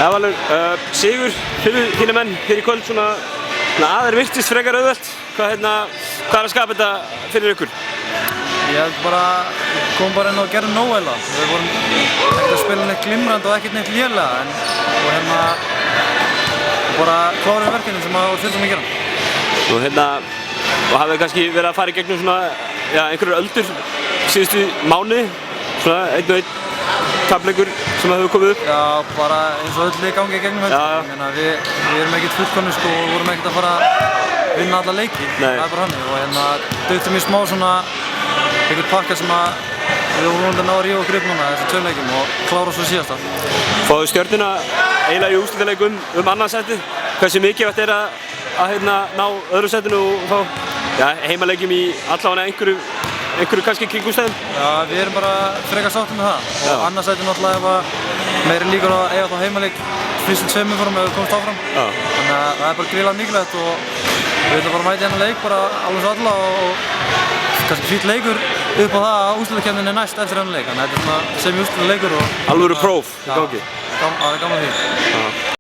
Já, Valur, sigur fyrir þína menn hér í kvöld, svona aðeir virtist frekar auðvelt. Hvað er að skapa þetta fyrir ykkur? Ég held bara, komum bara inn og gerðum nóg eða. Við vorum ekkert að spila neitt glimrandi og ekkert neitt lélega, og bara klárum verkefnin sem við þurfum að gera. Og hafið kannski verið að fara í gegnum svona, einhverjar öldur síðustu mánuði, svona einn og einn tapleikur sem hefur komið upp? Já, bara eins og öll lið gangi í gegnum þetta. Við erum ekkert fullkomnir og vorum ekkert að fara að vinna alla leiki. Það er bara hannig, og dögtum í smá svona einhvern pakka sem við vorum að ná að rífa okkur upp núna þessum 2 leikum og klára svo síðasta. Fáðu Stjörnuna eiginlega í úrslitaleik annað sætið. Hversu mikilvægt er að ná öðru sætinu og fá heimaleikjum í allavega einhverju kannski kringumstæðum? Já, við erum bara frekar sáttir með það. Og annað sætið náttúrulega ef meiri líkur að eiga þá heimaleik fyrstu 2 umferðum ef við komumst áfram. Þannig að það er bara gríðarlega mikilvægt og við ætlum bara að mæta hérna leik bara alveg svo alla og kannski fýll leikur upp á það að úrslitakeppnin næst eftir þennan leik. Þannig að þetta er svona semi-úrslitaleikur og... Alvöru próf í gangi? Já, það er gaman því.